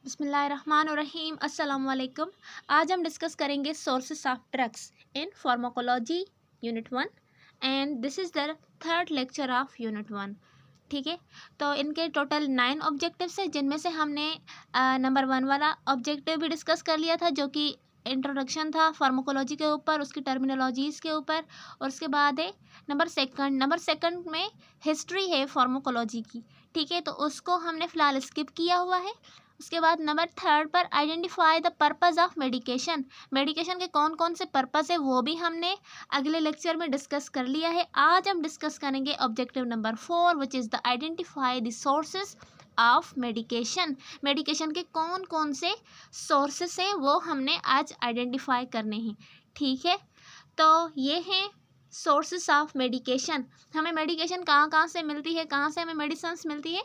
बिस्मिल्लाहिर्रहमानिर्रहीम अस्सलाम वालेकुम। आज हम डिस्कस करेंगे sources of drugs in pharmacology unit 1 and this is the third lecture of unit 1। ठीक है, तो इनके टोटल 9 ऑब्जेक्टिव्स है, जिनमें से हमने नंबर 1 वाला ऑब्जेक्टिव भी डिस्कस कर लिया था, जो कि इंट्रोडक्शन था फार्माकोलॉजी के ऊपर, उसकी टर्मिनोलॉजीज़ के ऊपर। और उसके बाद है नंबर सेकंड में हिस्ट्री है फार्माकोलॉजी की। ठीक है, तो उसको हमने फ़िलहाल स्किप किया हुआ है। उसके बाद नंबर थर्ड पर identify the purpose of medication. Medication के कौन कौन से पर्पज़ है वो भी हमने अगले लेक्चर में डिस्कस कर लिया है। आज हम डिस्कस करेंगे objective number 4 which is the identify the sources of medication. Medication के कौन कौन से सोर्सेस हैं वो हमने आज आइडेंटिफाई करने हैं। ठीक है, तो ये हैं सोर्सेस ऑफ मेडिकेशन। हमें मेडिकेशन कहाँ कहाँ से मिलती है, कहाँ से हमें मेडिसिन्स मिलती है?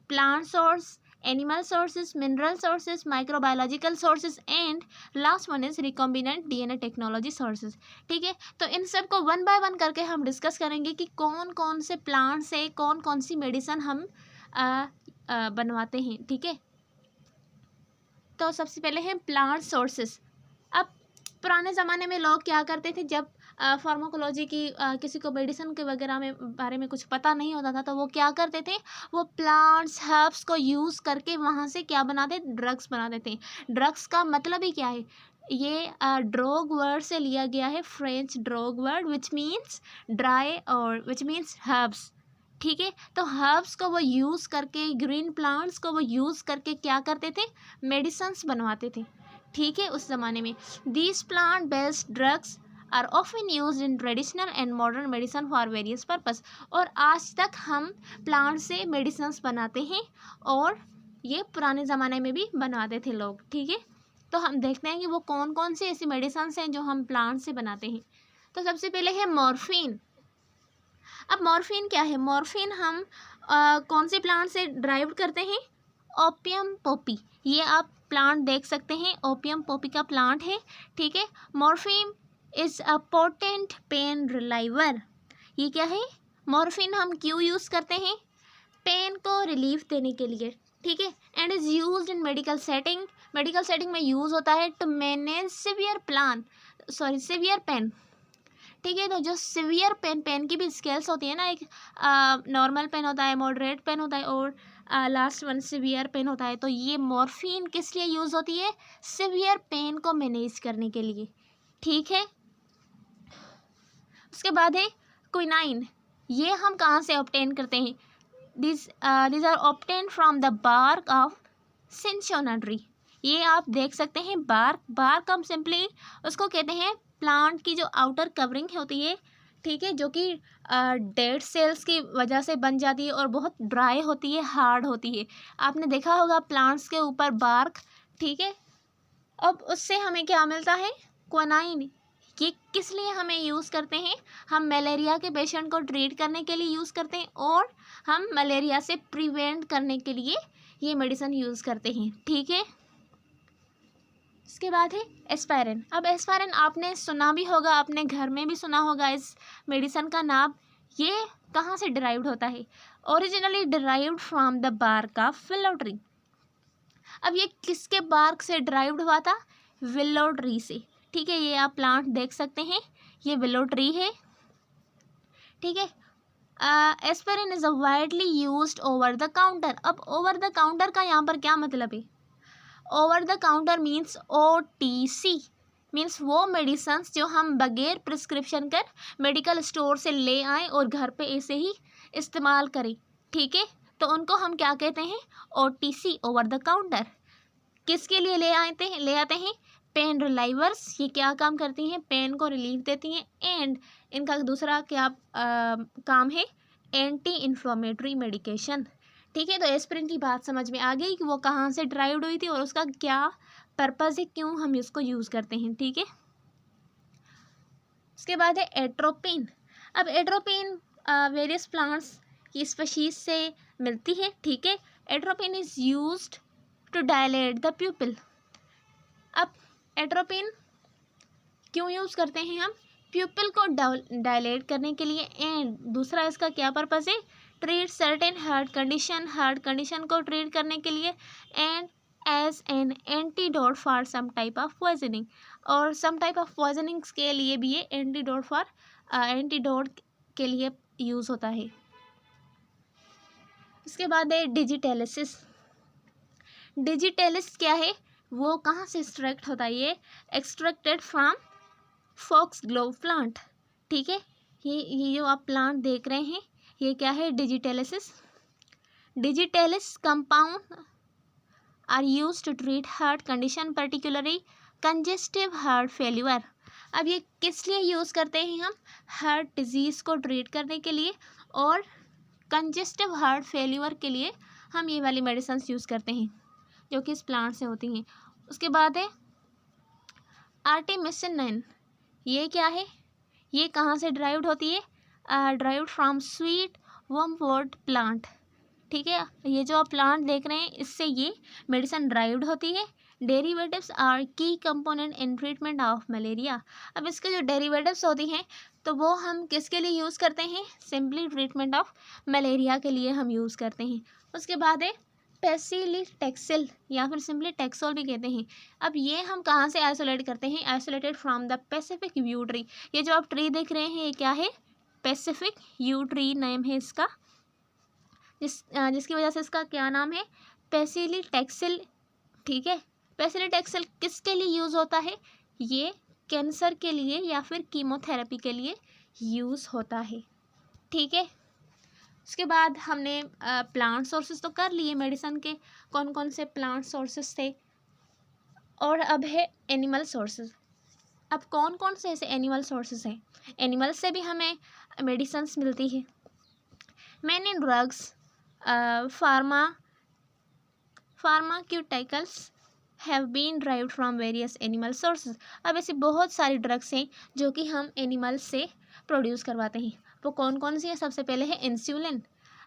Plant source, animal sources, mineral sources, microbiological sources and last one is recombinant DNA technology sources. ठीक है, तो इन सब को वन बाय वन करके हम डिस्कस करेंगे कि कौन कौन से प्लांट से कौन कौन सी मेडिसिन हम बनवाते हैं। ठीक है, तो सबसे पहले हैं प्लांट सोर्सेज। अब पुराने ज़माने में लोग क्या करते थे, जब फार्माकोलॉजी की किसी को मेडिसिन के वगैरह में बारे में कुछ पता नहीं होता था, तो वो क्या करते थे, वो प्लांट्स हर्ब्स को यूज़ करके वहाँ से क्या बनाते, ड्रग्स बनाते थे। ड्रग्स का मतलब ही क्या है, ये ड्रोग वर्ड से लिया गया है, French drogue word which means dry और विच मीन्स हर्ब्स। ठीक है, तो हर्ब्स को वो यूज़ करके, ग्रीन प्लांट्स को वो यूज़ करके क्या करते थे, मेडिसन्स बनवाते थे। ठीक है, उस ज़माने में these plant based drugs are often use in traditional and modern medicine for various purpose. और आज तक हम प्लांट से मेडिसन्स बनाते हैं और ये पुराने ज़माने में भी बनाते थे लोग। ठीक है, तो हम देखते हैं कि वो कौन कौन सी ऐसी मेडिसन्स हैं जो हम प्लांट से बनाते हैं। तो सबसे पहले है मॉर्फिन। अब मॉर्फिन क्या है? मॉर्फिन हम कौन से प्लांट से ड्राइव करते हैं? Opium Poppy. ये आप प्लांट देख सकते हैं, ओपियम पॉपी का प्लांट है। ठीक है, morphine is a potent pain reliever. ये क्या है? मॉर्फिन हम क्यों यूज़ करते हैं? पेन को रिलीफ देने के लिए। ठीक है, and is used in medical setting. Medical setting में यूज़ होता है टू मैनेज सीवियर पेन। ठीक है, तो जो सीवियर पेन की भी स्केल्स होती है ना, एक नॉर्मल पेन होता है, मॉडरेट पेन होता है और लास्ट वन सीवियर पेन होता है। तो ये मॉर्फिन किस लिए यूज़ होती है? सीवियर पेन को मैनेज करने के लिए। ठीक है, उसके बाद है क्विनाइन। ये हम कहाँ से ऑब्टेन करते हैं? This are obtain from the bark of cinchona tree. ये आप देख सकते हैं, बार्क हम सिंपली उसको कहते हैं प्लांट की जो आउटर कवरिंग होती है। ठीक है, जो कि डेड सेल्स की वजह से बन जाती है और बहुत ड्राई होती है, हार्ड होती है। आपने देखा होगा प्लांट्स के ऊपर बार्क। ठीक है, अब उससे हमें क्या मिलता है? क्विनाइन। ये किस लिए हमें यूज़ करते हैं? हम मलेरिया के पेशेंट को ट्रीट करने के लिए यूज़ करते हैं और हम मलेरिया से प्रिवेंट करने के लिए ये मेडिसिन यूज़ करते हैं। ठीक है, इसके बाद है एस्पायरिन। अब एस्पायरिन आपने सुना भी होगा, अपने घर में भी सुना होगा इस मेडिसिन का नाम। ये कहाँ से डिराइव्ड होता है? Originally derived from the bark of willow tree. अब ये किसके बार्क से डिराइव्ड हुआ था? विलो ट्री से। ठीक है, ये आप प्लांट देख सकते हैं, ये विलो ट्री है। ठीक है, एस्पायरिन is widely used over the counter. अब ओवर द काउंटर का यहाँ पर क्या मतलब है? Over the counter means OTC, means वो मेडिसन्स जो हम बगैर प्रिस्क्रिप्शन कर मेडिकल स्टोर से ले आएँ और घर पे ऐसे ही इस्तेमाल करें। ठीक है, तो उनको हम क्या कहते हैं? OTC, over the counter. किसके लिए ले आते हैं? Pen relievers. ये क्या काम करती हैं? पेन को रिलीफ देती हैं। एंड इनका दूसरा क्या काम है? Anti inflammatory medication. ठीक है, तो एस्पिरिन की बात समझ में आ गई कि वो कहाँ से ड्राइव्ड हुई थी और उसका क्या पर्पज़ है, क्यों हम इसको यूज़ करते हैं। ठीक है, उसके बाद है एट्रोपिन। अब एट्रोपिन वेरियस प्लांट्स की स्पीशीज से मिलती है। ठीक है, atropine is used to dilate the pupil. अब एट्रोपिन क्यों यूज़ करते हैं हम? प्यूपिल को डायलेट करने के लिए। एंड दूसरा इसका क्या पर्पज़ है? ट्रीट सर्टेन हार्ट कंडीशन को ट्रीट करने के लिए। And as an antidote for some type of poisoning, और सम टाइप ऑफ पॉइजनिंग्स के लिए भी ये एंटीडोट के लिए यूज़ होता है। इसके बाद है डिजिटेलिसिस। डिजिटेलिस क्या है, वो कहाँ से एक्सट्रैक्ट होता है, ये एक्सट्रैक्टेड फ्रॉम फॉक्सग्लोव प्लांट। ठीक है, ये जो आप प्लांट देख रहे हैं ये क्या है, digitalis. Digitalis compound are use to treat heart condition, particularly congestive heart failure. अब ये किस लिए यूज़ करते हैं हम, हार्ट डिजीज़ को ट्रीट करने के लिए और कंजेस्टिव हार्ट फेल्यूर के लिए हम ये वाली मेडिसिन यूज़ करते हैं जो कि इस प्लांट से होती हैं। उसके बाद है आर्टेमिसिनिन। ये क्या है, ये कहाँ से ड्राइव्ड होती है, derived from sweet wormwood plant. ठीक है, ये जो आप प्लांट देख रहे हैं इससे ये मेडिसिन ड्राइव्ड होती है। डेरिवेटिव्स आर की component in treatment of malaria. अब इसके जो डेरिवेटिव्स होती हैं तो वो हम किसके लिए यूज़ करते हैं, सिंपली ट्रीटमेंट ऑफ मलेरिया के लिए हम यूज़ करते हैं। उसके बाद है पेसिलिटेक्सिल या फिर सिंपली टेक्सोल भी कहते हैं। अब ये हम कहाँ से आइसोलेट करते हैं, isolated from the Pacific view tree. ये जो आप ट्री देख रहे हैं ये क्या है, पैसिफिक व्यू ट्री नेम है इसका, जिसकी वजह से इसका क्या नाम है, पेसिलिटेक्सिल। ठीक है, पेसिलिटेक्सिल किसके लिए यूज़ होता है, ये कैंसर के लिए या फिर कीमोथेरेपी के लिए यूज़ होता है। ठीक है, उसके बाद हमने प्लांट सोर्सेज तो कर लिए, मेडिसिन के कौन कौन से प्लांट सोर्सेज थे, और अब है एनिमल सोर्सेज। अब कौन कौन से ऐसे एनिमल सोर्सेज हैं, एनिमल से भी हमें मेडिसिन मिलती है। Many drugs pharmaceuticals have been derived from various animal sources. अब ऐसी बहुत सारी ड्रग्स हैं जो कि हम एनिमल से प्रोड्यूस करवाते हैं। वो कौन कौन सी है, सबसे पहले है इंसुलिन।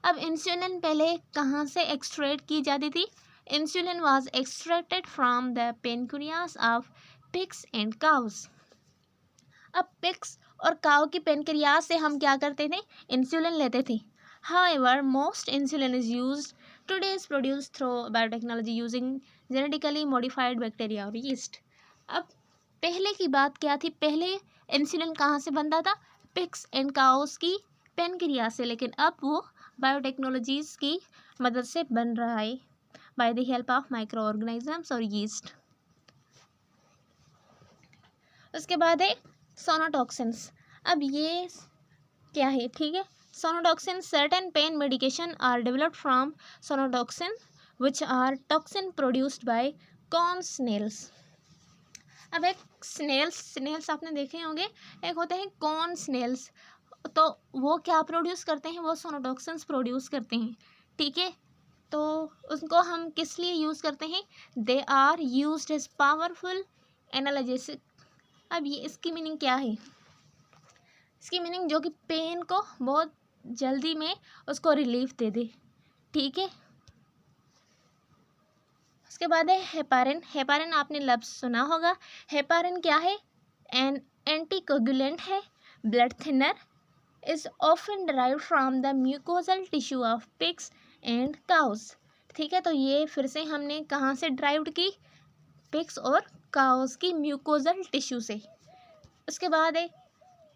अब इंसुलिन पहले कहाँ से एक्सट्रैक्ट की जाती थी, insulin was extracted from the pancreas of pigs and cows. अब पिग्स और काउ की पेनक्रियास से हम क्या करते थे, इंसुलिन लेते थे। However, most insulin is used today is produced through biotechnology using genetically modified bacteria और yeast। अब पहले की बात क्या थी, पहले इंसुलिन कहाँ से बनता था, पिग्स एंड काउस की पेनक्रियास से, लेकिन अब वो बायोटेक्नोलॉजीज की मदद से बन रहा है by the help of micro organisms और यीस्ट। उसके बाद है सोनोटॉक्सिन्स। अब ये क्या है, ठीक है, sonotoxin, certain pain medication are developed from sonotoxin which are toxin produced by corn snails। अब एक स्नेल्स आपने देखे होंगे, एक होते हैं कॉर्न स्नेल्स, तो वो क्या प्रोड्यूस करते हैं, वो सोनोटॉक्सिन्स प्रोड्यूस करते हैं। ठीक है, तो उसको हम किस लिए यूज़ करते हैं, they are used as powerful analgesic. अब ये इसकी मीनिंग क्या है, इसकी मीनिंग जो कि पेन को बहुत जल्दी में उसको रिलीफ दे दे। ठीक है, उसके बाद है हेपारिन। हेपारिन आपने लफ्ज़ सुना होगा, हेपारिन क्या है, एन एंटीकोगुलेंट है, blood thinner, is often derived from the mucosal tissue of pigs and cows. ठीक है, तो ये फिर से हमने कहाँ से ड्राइव्ड की, पिग्स और काउस की म्यूकोजल टिश्यू से। उसके बाद है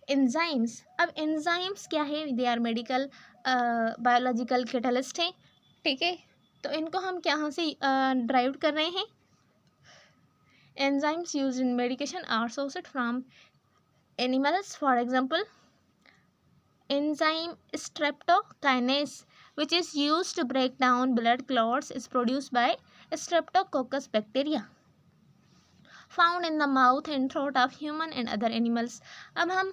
एंजाइम्स। अब एंजाइम्स क्या है, they are medical biological catalyst हैं। ठीक है, तो इनको हम कहाँ से ड्राइव कर रहे हैं, enzymes use in medication are sourced from animals. For example enzyme streptokinase which is used to break down blood clots is produced by streptococcus bacteria found in the mouth and throat of human and other animals। अब हम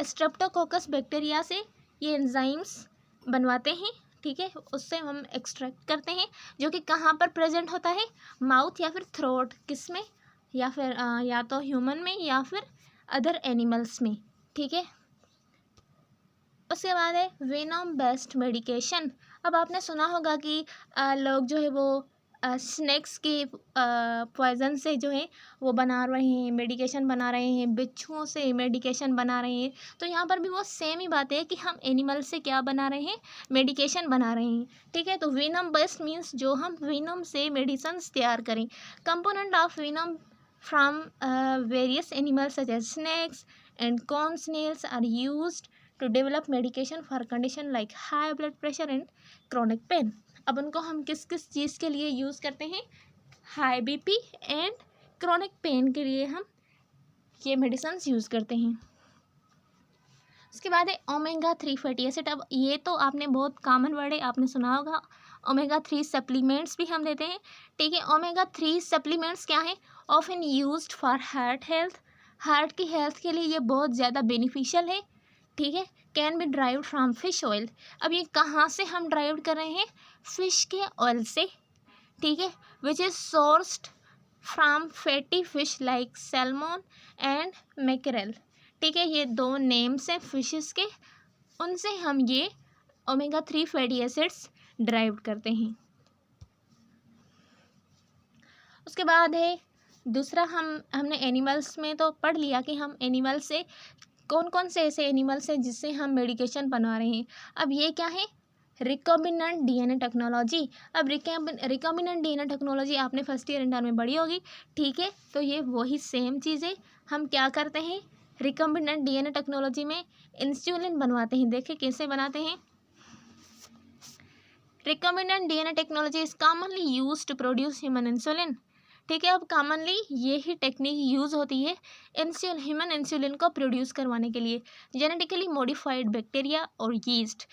Streptococcus bacteria से ये enzymes बनवाते हैं। ठीक है, उससे हम एक्सट्रैक्ट करते हैं, जो कि कहाँ पर प्रेजेंट होता है, माउथ या फिर थ्रोट, किस में, या फिर या तो ह्यूमन में या फिर अदर एनिमल्स में। ठीक है, उसके बाद है वेनम बेस्ड मेडिकेशन। अब आपने सुना होगा कि लोग जो है वो स्नेक्स के पॉइजन से जो है वो बना रहे हैं, मेडिकेशन बना रहे हैं, बिच्छुओं से मेडिकेशन बना रहे हैं। तो यहाँ पर भी वो सेम ही बात है कि हम एनिमल से क्या बना रहे हैं, मेडिकेशन बना रहे हैं। ठीक है, तो विनम बेस्ड मीन्स जो हम विनम से मेडिसिन्स तैयार करें। Component of venom from various animals such as snakes and corn snails are used to develop medication for condition like high blood pressure and chronic pain। अब उनको हम किस किस चीज़ के लिए यूज़ करते हैं, high BP and chronic pain के लिए हम ये मेडिसिन यूज़ करते हैं। उसके बाद है ओमेगा 3 फैटी एसिड। अब ये तो आपने बहुत कॉमन वर्ड है, आपने सुना होगा। ओमेगा 3 सप्लीमेंट्स भी हम देते हैं। ठीक है, ओमेगा 3 सप्लीमेंट्स क्या है, often used for heart health. Heart की हेल्थ के लिए ये बहुत ज़्यादा बेनिफिशियल है। ठीक है, can be drive from fish oil. अब ये कहाँ से हम ड्राइव कर रहे हैं, फिश के ऑयल से। ठीक है, which is sourced from fatty fish like salmon and mackerel. ठीक है, ये दो नेम्स हैं फिशेस के, उनसे हम ये ओमेगा 3 फैटी एसिड्स ड्राइव करते हैं। उसके बाद है दूसरा, हमने एनिमल्स में तो पढ़ लिया कि हम एनिमल से कौन कौन से ऐसे एनिमल्स हैं जिससे हम मेडिकेशन बना रहे हैं। अब ये क्या है, रिकॉम्बिनेंट डीएनए टेक्नोलॉजी। अब रिकॉम्बिनेंट डीएनए टेक्नोलॉजी आपने फर्स्ट ईयर इंटर में पढ़ी होगी। ठीक है, तो ये वही सेम चीज़ है। हम क्या करते हैं, रिकॉम्बिनेंट डीएनए टेक्नोलॉजी में इंसुलिन बनवाते हैं। देखिए कैसे बनाते हैं। Recombinant DNA technology is commonly use to produce human insulin. ठीक है, अब कॉमनली ये ही टेक्निक यूज़ होती है ह्यूमन इंसुलिन को प्रोड्यूस करवाने के लिए। जेनेटिकली मॉडिफाइड बैक्टीरिया और यीस्ट।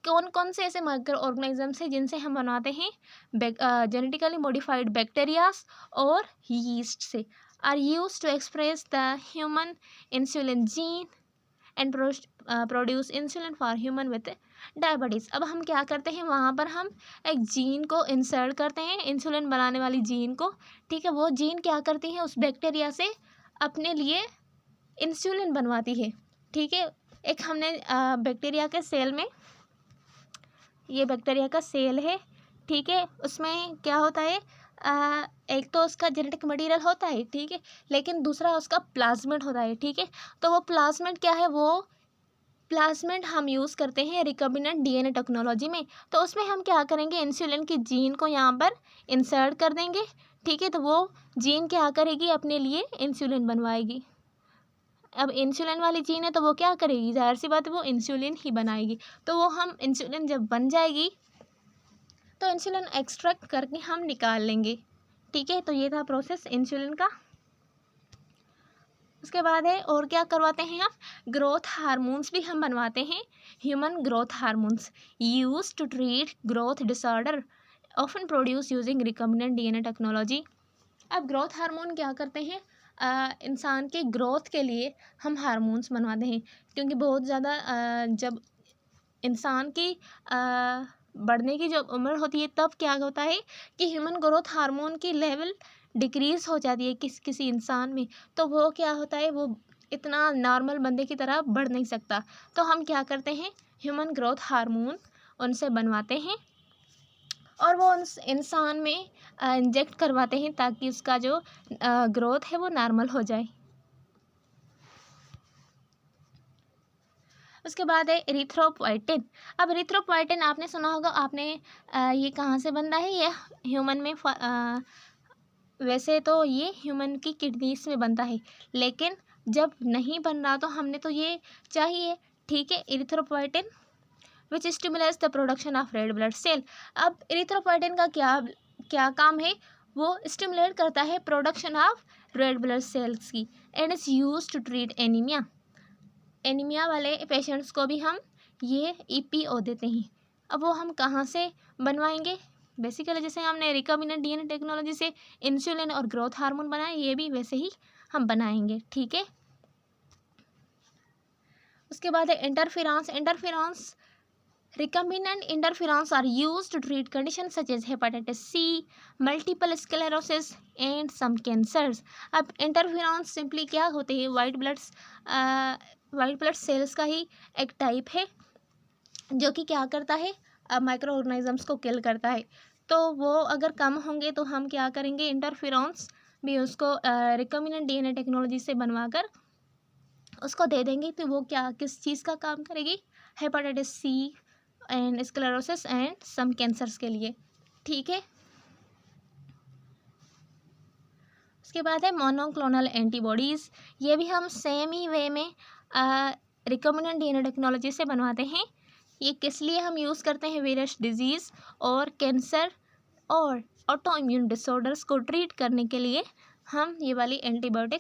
कौन कौन से ऐसे माइक्रो ऑर्गेनिजम्स हैं जिनसे हम बनाते हैं, जेनेटिकली मॉडिफाइड बैक्टीरियाज और यीस्ट से, are use to express the human insulin gene and produce insulin for human with diabetes. अब हम क्या करते हैं, वहाँ पर हम एक जीन को इंसर्ट करते हैं, इंसुलिन बनाने वाली जीन को। ठीक है, वो जीन क्या करती है, उस बैक्टीरिया से अपने लिए इंसुलिन बनवाती है। ठीक है, एक हमने बैक्टीरिया के सेल में, ये बैक्टीरिया का सेल है। ठीक है, उसमें क्या होता है, एक तो उसका जेनेटिक मटेरियल होता है। ठीक है, लेकिन दूसरा उसका प्लाज्मिड होता है। ठीक है, तो वो प्लाज्मिड क्या है, वो प्लाज्मिड हम यूज़ करते हैं रिकॉम्बिनेंट डीएनए टेक्नोलॉजी में। तो उसमें हम क्या करेंगे, इंसुलिन की जीन को यहाँ पर इंसर्ट कर देंगे। ठीक है, तो वो जीन क्या करेगी, अपने लिए इंसुलिन बनवाएगी। अब इंसुलिन वाली जीन है तो वो क्या करेगी, जाहिर सी बात है वो इंसुलिन ही बनाएगी। तो वो हम इंसुलिन जब बन जाएगी तो इंसुलिन एक्सट्रैक्ट करके हम निकाल लेंगे। ठीक है, तो ये था प्रोसेस इंसुलिन का। उसके बाद है और क्या करवाते हैं हम, ग्रोथ हार्मोन्स भी हम बनवाते हैं। Human growth hormones use to treat growth disorder often produce using recombinant DNA technology. अब ग्रोथ हार्मोन क्या करते हैं, इंसान के ग्रोथ के लिए हम हार्मोन्स बनवाते हैं। क्योंकि बहुत ज़्यादा जब इंसान की बढ़ने की जब उम्र होती है तब क्या होता है कि ह्यूमन ग्रोथ हार्मोन की लेवल डिक्रीज़ हो जाती है किसी इंसान में। तो वो क्या होता है, वो इतना नॉर्मल बंदे की तरह बढ़ नहीं सकता। तो हम क्या करते हैं, ह्यूमन ग्रोथ हार्मोन उनसे बनवाते हैं और वो उस इंसान में इंजेक्ट करवाते हैं ताकि उसका जो ग्रोथ है वो नॉर्मल हो जाए। उसके बाद है एरिथ्रोपोइटिन। अब एरिथ्रोपोइटिन आपने सुना होगा, आपने ये कहाँ से बनता है, ये ह्यूमन में वैसे तो ये ह्यूमन की किडनीज में बनता है, लेकिन जब नहीं बन रहा तो हमने तो ये चाहिए। ठीक है, erythropoietin which stimulates the production of red blood cell. अब एरिथ्रोपोइटिन का क्या काम है, वो स्टिमुलेट करता है production of red blood cells की and is use to treat anaemia. Anaemia वाले पेशेंट्स को भी हम ये EPO देते हैं। अब वो हम कहाँ से बनवाएंगे, बेसिकली जैसे हमने रिकॉम्बिनेंट डीएनए टेक्नोलॉजी से इंसुलिन और ग्रोथ हार्मोन बनाए, ये भी वैसे ही हम बनाएंगे। ठीक है, उसके बाद है interferons. Recombinant interferons are used to treat conditions such as hepatitis C, multiple sclerosis and some cancers। अब इंटरफेरॉन्स सिंपली क्या होते हैं, वाइट ब्लड सेल्स का ही एक टाइप है जो कि क्या करता है, माइक्रो ऑर्गेनिजम्स को किल करता है। तो वो अगर कम होंगे तो हम क्या करेंगे, इंटरफेरॉन्स भी उसको रिकॉम्बिनेंट डीएनए टेक्नोलॉजी से बनवाकर उसको दे देंगे, तो वो क्या किस चीज़ का काम करेगी, hepatitis C and sclerosis and some cancers के लिए। ठीक है, उसके बाद है मोनोक्लोनल एंटीबॉडीज़। ये भी हम सेम ही वे में रिकॉम्बिनेंट डीएनए टेक्नोलॉजी से बनवाते हैं। ये किस लिए हम यूज़ करते हैं, वेरियस डिजीज़ और कैंसर और ऑटो इम्यून डिसऑर्डर्स को ट्रीट करने के लिए हम ये वाली एंटीबॉडीज़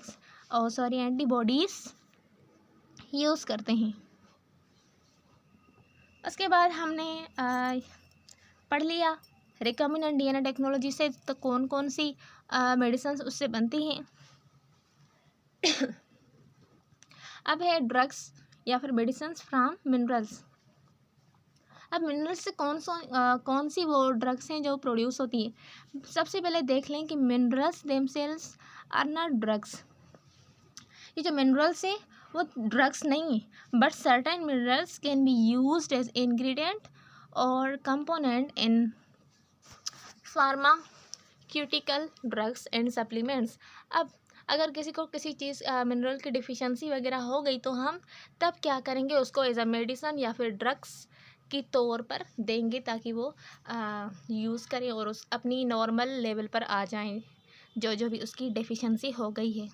यूज़ करते हैं। उसके बाद हमने पढ़ लिया रिकॉम्बिनेंट डीएनए टेक्नोलॉजी से तो कौन कौन सी मेडिसिन उससे बनती हैं। अब है ड्रग्स या फिर मेडिसिन फ्रॉम मिनरल्स। अब मिनरल्स से कौन सी वो ड्रग्स हैं जो प्रोड्यूस होती हैं। सबसे पहले देख लें कि minerals themselves are not drugs. ये जो मिनरल्स हैं वो ड्रग्स नहीं है, but certain minerals can be used as ingredient और component in pharmaceutical drugs and supplements. अब अगर किसी को किसी चीज़ मिनरल की डिफिशिएंसी वगैरह हो गई तो हम तब क्या करेंगे, उसको एज अ मेडिसन या फिर ड्रग्स की तौर पर देंगे ताकि वो यूज़ करें और उस अपनी नॉर्मल लेवल पर आ जाएं जो भी उसकी डेफिशिएंसी हो गई है।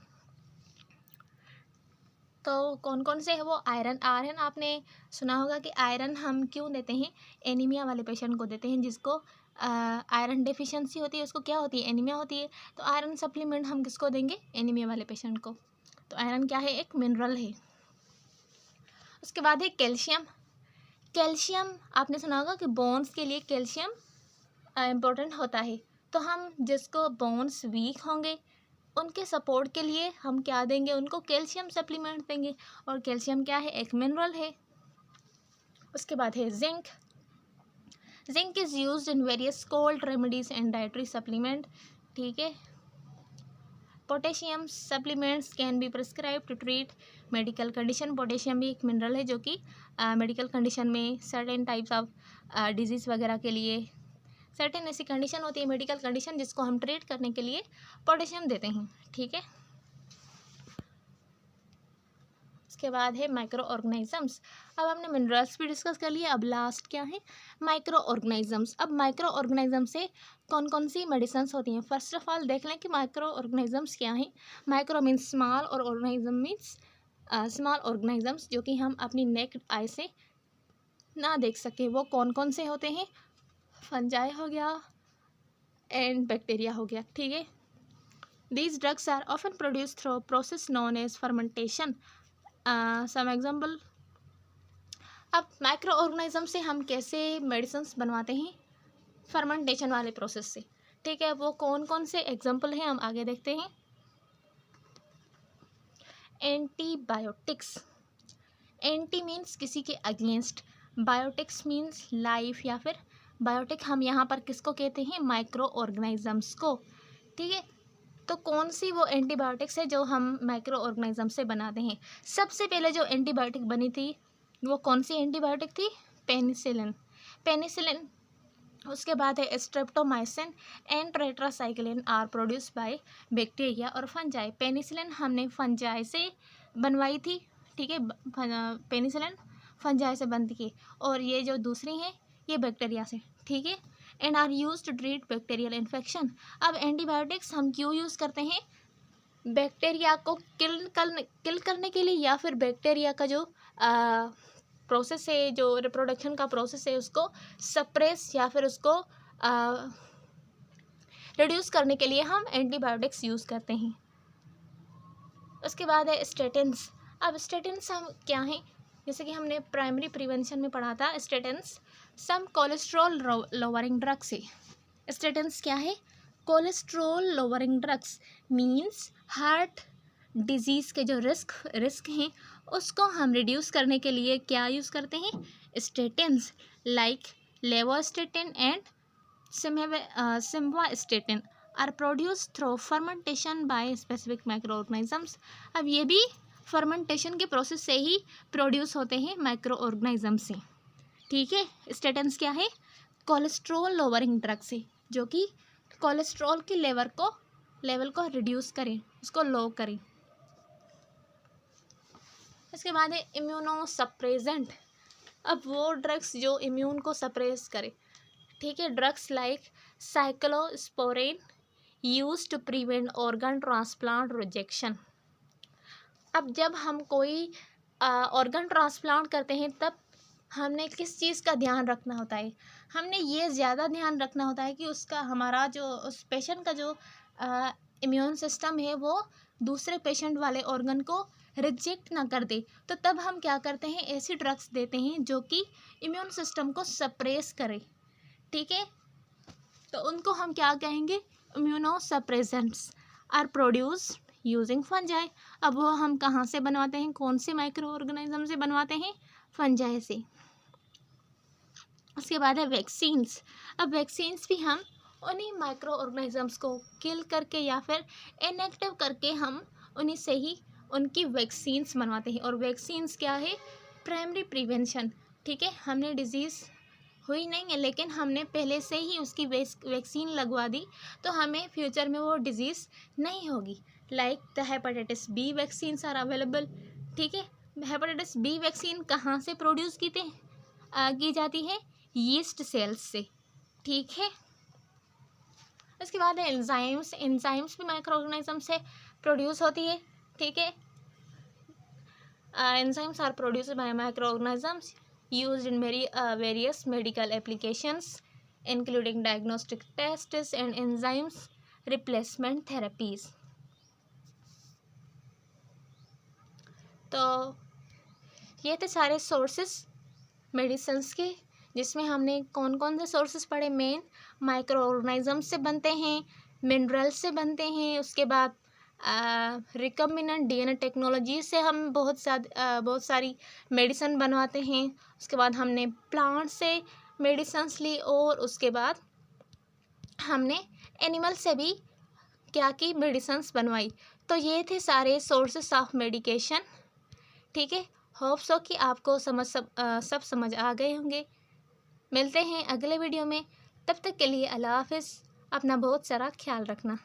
तो कौन कौन से है वो, आयरन आपने सुना होगा कि आयरन हम क्यों देते हैं, एनीमिया वाले पेशेंट को देते हैं जिसको आयरन डेफिशिएंसी होती है, उसको क्या होती है, एनीमिया होती है। तो आयरन सप्लीमेंट हम किसको देंगे, एनीमिया वाले पेशेंट को। तो आयरन क्या है, एक मिनरल है। उसके बाद है कैल्शियम आपने सुना होगा कि बोन्स के लिए कैल्शियम इम्पोर्टेंट होता है। तो हम जिसको बोन्स वीक होंगे उनके सपोर्ट के लिए हम क्या देंगे, उनको कैल्शियम सप्लीमेंट देंगे। और कैल्शियम क्या है, एक मिनरल है। उसके बाद है zinc is used in various cold remedies and dietary supplement. ठीक है, potassium supplements can be prescribe to treat medical condition. Potassium भी एक मिनरल है जो कि मेडिकल कंडीशन में सर्टेन टाइप्स ऑफ डिजीज़ वगैरह के लिए, सर्टेन ऐसी कंडीशन होती है मेडिकल कंडीशन जिसको हम ट्रीट करने के लिए पोटेशियम देते हैं। ठीक है, उसके बाद है माइक्रो ऑर्गेनिजम्स। अब हमने मिनरल्स भी डिस्कस कर लिए, अब लास्ट क्या है, माइक्रो ऑर्गेनिजम्स। अब माइक्रो ऑर्गेनिज्म से कौन कौन सी मेडिसिन होती हैं। फर्स्ट ऑफ ऑल देख लें कि माइक्रो ऑर्गेनिजम्स क्या हैं। माइक्रो मीन्स स्मॉल और ऑर्गेनिज्म मीन्स स्मॉल ऑर्गेनिजम्स जो कि हम अपनी नेक्ड आई से ना देख सके। वो कौन कौन से होते हैं, फंजाई हो गया एंड बैक्टीरिया हो गया। ठीक है, these drugs are often produced through a process known as fermentation. Some example। अब माइक्रो ऑर्गेनिज्म से हम कैसे मेडिसिन बनवाते हैं, फर्मेंटेशन वाले प्रोसेस से। ठीक है, वो कौन कौन से एग्जाम्पल हैं हम आगे देखते हैं। एंटीबायोटिक्स, एंटी मीन्स किसी के अगेंस्ट, बायोटिक्स मीन्स लाइफ या फिर बायोटिक हम यहाँ पर किसको कहते हैं, माइक्रो ऑर्गेनिजम्स को। ठीक है, तो कौन सी वो एंटीबायोटिक्स है जो हम माइक्रो ऑर्गेनिज्म से बनाते हैं। सबसे पहले जो एंटीबायोटिक बनी थी वो कौन सी एंटीबायोटिक थी, पेनिसिलिन। उसके बाद है streptomycin and tetracycline are produce by bacteria और फंजाई। पेनिसिलिन हमने फंजाई से बनवाई थी। ठीक है, पेनिसिलिन फंजाई से बनती है और ये जो दूसरी है ये बैक्टीरिया से। ठीक है, and are use to treat bacterial infection. अब एंटीबायोटिक्स हम क्यों यूज़ करते हैं, बैक्टीरिया को किल करने के लिए या फिर बैक्टीरिया का जो प्रोसेस है, जो रिप्रोडक्शन का प्रोसेस है उसको सप्रेस या फिर उसको रिड्यूस करने के लिए हम एंटीबायोटिक्स यूज़ करते हैं। उसके बाद है स्टेटिन्स। अब स्टेटिन्स हम क्या हैं, जैसे कि हमने प्राइमरी प्रिवेंशन में पढ़ा था, स्टेटिन्स सम कोलेस्ट्रॉल लोअरिंग ड्रग्स है। स्टेटिन्स क्या है, cholesterol lowering drugs means heart disease के जो रिस्क हैं उसको हम रिड्यूस करने के लिए क्या यूज़ करते हैं, statins like lovastatin and simvastatin are produce through fermentation by specific micro organisms. अब ये भी फर्मेंटेशन के प्रोसेस से ही प्रोड्यूस होते हैं माइक्रो ऑर्गेनिज्म से। ठीक है, स्टेटिन्स क्या है, कोलेस्ट्रॉल लोअरिंग ड्रग्स है। जो कि कोलेस्ट्रॉल की लेवल को रिड्यूस करें, उसको लो करें। इसके बाद है इम्यूनोसप्रेजेंट। अब वो ड्रग्स जो इम्यून को सप्रेस करे, ठीक है, drugs like cyclosporine use to prevent organ transplant rejection. अब जब हम कोई ऑर्गन ट्रांसप्लांट करते हैं तब हमने किस चीज़ का ध्यान रखना होता है, हमने ये ज़्यादा ध्यान रखना होता है कि उसका हमारा जो उस पेशेंट का जो इम्यून सिस्टम है वो दूसरे पेशेंट वाले ऑर्गन को रिजेक्ट ना कर दे। तो तब हम क्या करते हैं, ऐसी ड्रग्स देते हैं जो कि इम्यून सिस्टम को सप्रेस करे, ठीक है। तो उनको हम क्या कहेंगे, immunosuppressants are produced using fungi. अब वो हम कहाँ से बनवाते हैं, कौन से माइक्रो ऑर्गेनिज्म से बनवाते हैं, फंजाई से। उसके बाद है वैक्सीन्स। अब वैक्सीन्स भी हम उन्हीं माइक्रो ऑर्गेनिजम्स को किल करके या फिर इनएक्टिव करके हम उन्हीं से ही उनकी वैक्सीन्स बनवाते हैं। और वैक्सीन्स क्या है, प्राइमरी प्रिवेंशन, ठीक है। हमने डिजीज़ हुई नहीं है लेकिन हमने पहले से ही उसकी वैक्सीन लगवा दी तो हमें फ्यूचर में वो डिजीज़ नहीं होगी। Like the hepatitis B vaccines are available, ठीक है। हेपेटाइटिस बी वैक्सीन कहाँ से प्रोड्यूस की जाती है, यीस्ट सेल्स से, ठीक है। इसके बाद है एंजाइम्स। एंजाइम्स भी माइक्रो ऑर्गेनिज्म से प्रोड्यूस होती है, ठीक है। Enzymes are produced by micro organisms used in various medical applications including diagnostic tests and enzymes replacement therapies। तो ये थे सारे सोर्सेस मेडिसिन्स के, जिसमें हमने कौन कौन से सोर्सेस पढ़े। मेन माइक्रो ऑर्गेनिजम्स से बनते हैं, मिनरल्स से बनते हैं, उसके बाद रिकम्बिनेंट डीएनए टेक्नोलॉजी से हम बहुत सारी मेडिसिन बनवाते हैं। उसके बाद हमने प्लांट से मेडिसिन्स ली और उसके बाद हमने एनिमल से भी क्या की, मेडिसिन्स बनवाई। तो ये थे सारे सोर्सेस ऑफ मेडिकेशन, ठीक है। होप सो कि आपको सब समझ आ गए होंगे। मिलते हैं अगले वीडियो में, तब तक के लिए अल्लाह हाफिज़। अपना बहुत सारा ख्याल रखना।